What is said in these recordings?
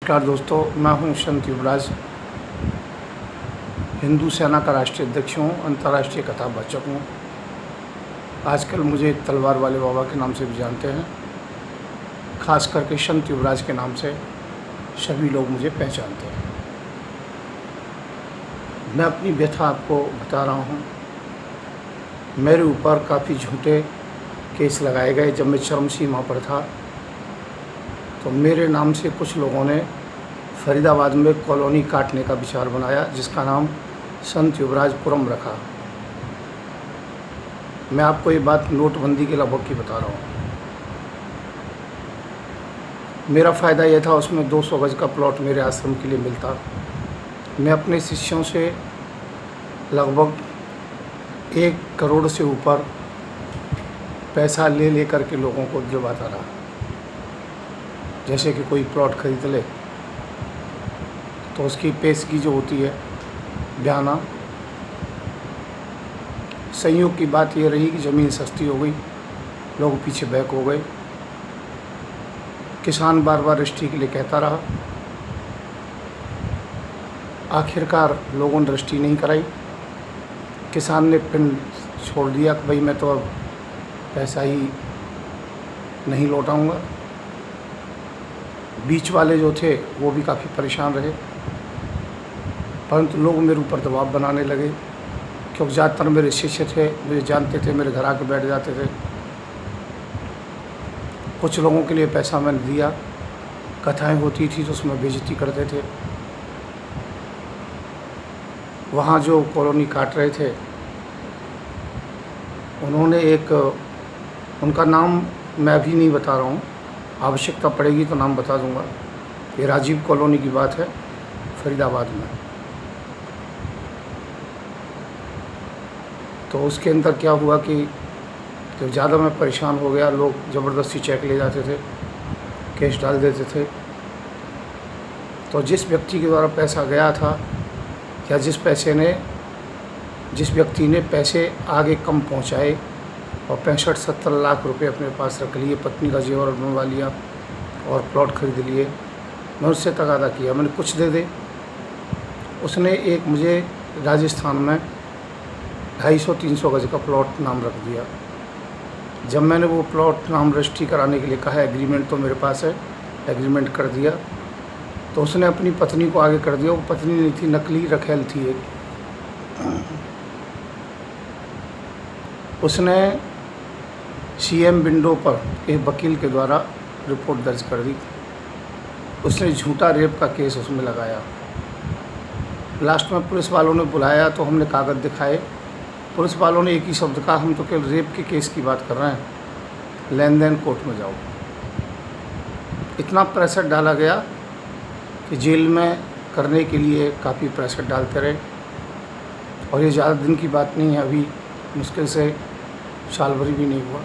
नमस्कार दोस्तों, मैं हूं संत युवराज, हिंदू सेना का राष्ट्रीय अध्यक्ष हूं, अंतर्राष्ट्रीय कथावाचक हूं। आजकल मुझे तलवार वाले बाबा के नाम से भी जानते हैं, खास करके संत युवराज के नाम से सभी लोग मुझे पहचानते हैं। मैं अपनी व्यथा आपको बता रहा हूं। मेरे ऊपर काफ़ी झूठे केस लगाए गए। जब मैं चरम सीमा पर था तो मेरे नाम से कुछ लोगों ने फरीदाबाद में कॉलोनी काटने का विचार बनाया, जिसका नाम संत युवराजपुरम रखा। मैं आपको ये बात नोटबंदी के लगभग की बता रहा हूँ। मेरा फ़ायदा यह था, उसमें 200 गज का प्लॉट मेरे आश्रम के लिए मिलता। मैं अपने शिष्यों से लगभग 1 करोड़ से ऊपर पैसा ले करके लोगों को दिलवाता रहा। जैसे कि कोई प्लॉट खरीद ले तो उसकी पेशगी जो होती है, बयाना, संयोग की बात ये रही कि ज़मीन सस्ती हो गई, लोग पीछे बैक हो गए। किसान बार बार रजिस्ट्री के लिए कहता रहा। आखिरकार लोगों ने रजिस्ट्री नहीं कराई। किसान ने फिर छोड़ दिया कि भाई मैं तो अब पैसा ही नहीं लौटाऊंगा। बीच वाले जो थे वो भी काफ़ी परेशान रहे, परंतु लोग मेरे ऊपर दबाव बनाने लगे, क्योंकि ज़्यादातर मेरे शिष्य थे, मुझे जानते थे, मेरे घर आके बैठ जाते थे। कुछ लोगों के लिए पैसा मैंने दिया, कथाएं होती थी तो उसमें बेइज्जती करते थे। वहाँ जो कॉलोनी काट रहे थे, उन्होंने उनका नाम मैं अभी नहीं बता रहा हूँ, आवश्यकता पड़ेगी तो नाम बता दूंगा। ये राजीव कॉलोनी की बात है, फरीदाबाद में। तो उसके अंदर क्या हुआ कि जब ज़्यादा मैं परेशान हो गया, लोग ज़बरदस्ती चेक ले जाते थे, केस डाल देते थे। तो जिस व्यक्ति के द्वारा पैसा गया था, या जिस व्यक्ति ने पैसे आगे कम पहुंचाए और 65-70 लाख रुपए अपने पास रख लिए, पत्नी का जेवर बनवा लिया और प्लॉट खरीद लिए, मैं उससे तगादा किया, मैंने कुछ दे दे। उसने एक मुझे राजस्थान में 250-300 गज का प्लॉट नाम रख दिया। जब मैंने वो प्लॉट नाम रजिस्ट्री कराने के लिए कहा, एग्रीमेंट तो मेरे पास है, एग्रीमेंट कर दिया, तो उसने अपनी पत्नी को आगे कर दिया। वो पत्नी नहीं थी, नकली रखेल थी एक। उसने सीएम विंडो पर एक वकील के द्वारा रिपोर्ट दर्ज कर दी। उसने झूठा रेप का केस उसमें लगाया। लास्ट में पुलिस वालों ने बुलाया तो हमने कागज़ दिखाए। पुलिस वालों ने एक ही शब्द कहा, हम तो केवल रेप के केस की बात कर रहे हैं, लेन देन कोर्ट में जाओ। इतना प्रेशर डाला गया कि जेल में करने के लिए काफ़ी प्रेशर डालते रहे। और ये ज़्यादा दिन की बात नहीं है, अभी मुश्किल से साल भर भी नहीं हुआ।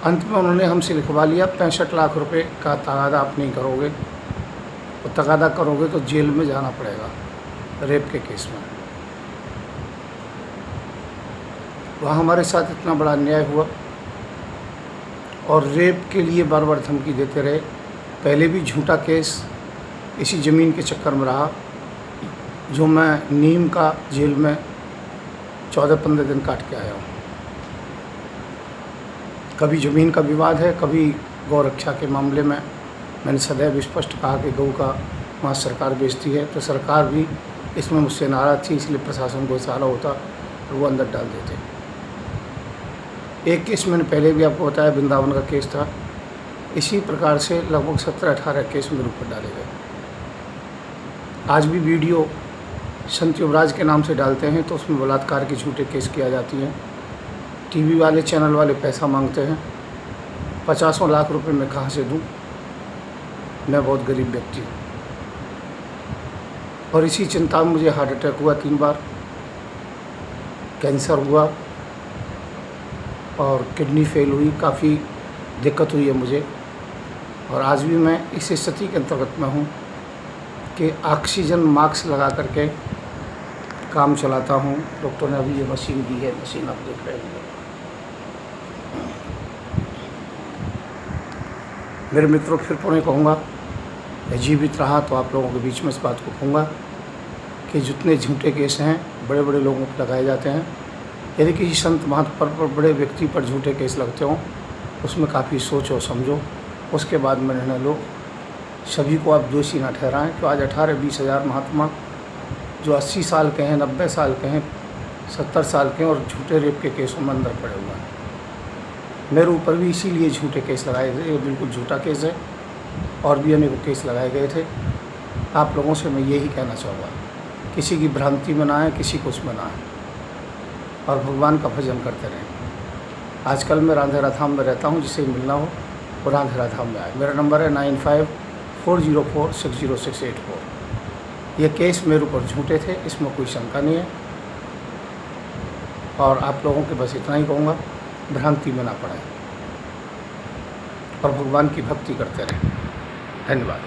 अंत में उन्होंने हमसे लिखवा लिया, 65 लाख रुपए का तगादा आप नहीं करोगे, और तगादा करोगे तो जेल में जाना पड़ेगा रेप के केस में। वहाँ हमारे साथ इतना बड़ा अन्याय हुआ और रेप के लिए बार बार धमकी देते रहे। पहले भी झूठा केस इसी ज़मीन के चक्कर में रहा, जो मैं नीम का जेल में 14-15 दिन काट के आया हूँ। कभी ज़मीन का विवाद है, कभी गौ रक्षा के मामले में मैंने सदैव स्पष्ट कहा कि गौ का मांस सरकार बेचती है, तो सरकार भी इसमें मुझसे नाराज़ थी, इसलिए प्रशासन को इशारा होता और वो अंदर डाल देते। एक केस मैंने पहले भी आपको बताया, वृंदावन का केस था। इसी प्रकार से लगभग 17-18 केस मेरे ऊपर डाले गए। आज भी वीडियो संत युवराज के नाम से डालते हैं तो उसमें बलात्कार के झूठे केस किया जाती हैं। टीवी वाले, चैनल वाले पैसा मांगते हैं। 50 लाख रुपए मैं कहाँ से दूँ? मैं बहुत गरीब व्यक्ति हूँ। और इसी चिंता में मुझे हार्ट अटैक हुआ 3 बार, कैंसर हुआ और किडनी फेल हुई। काफ़ी दिक्कत हुई है मुझे। और आज भी मैं इस स्थिति के अंतर्गत में हूँ कि ऑक्सीजन मास्क लगा करके काम चलाता हूँ। डॉक्टर ने अभी ये मशीन दी है, मशीन आप देख रहे हैं। मेरे मित्रों, फिर पुणे कहूँगा, जीवित रहा तो आप लोगों के बीच में इस बात को कहूँगा कि जितने झूठे केस हैं बड़े बड़े लोगों पर लगाए जाते हैं, यदि किसी संत महात्मा पर बड़े व्यक्ति पर झूठे केस लगते हों, उसमें काफ़ी सोचो समझो, उसके बाद में निर्णय लो। सभी को आप दोषी ना ठहराएं। तो आज 18-20 हज़ार महात्मा जो 80 साल के हैं, 90 साल के हैं, 70 साल के हैं और झूठे रेप के केसों में अंदर पड़े हुए हैं। मेरे ऊपर भी इसीलिए झूठे केस लगाए गए। ये बिल्कुल झूठा केस है और भी अनेकों केस लगाए गए थे। आप लोगों से मैं यही कहना चाहूँगा, किसी की भ्रांति में ना आए, किसी को उसमें ना आए और भगवान का भजन करते रहें। आजकल मैं रांधेरा धाम में रहता हूँ, जिसे मिलना हो वो रांधेरा धाम में आए। मेरा नंबर है 9540460684। ये केस मेरे ऊपर झूठे थे, इसमें कोई शंका नहीं है। और आप लोगों के बस इतना ही कहूँगा, भ्रांति में ना पड़ें और भगवान की भक्ति करते रहें। धन्यवाद।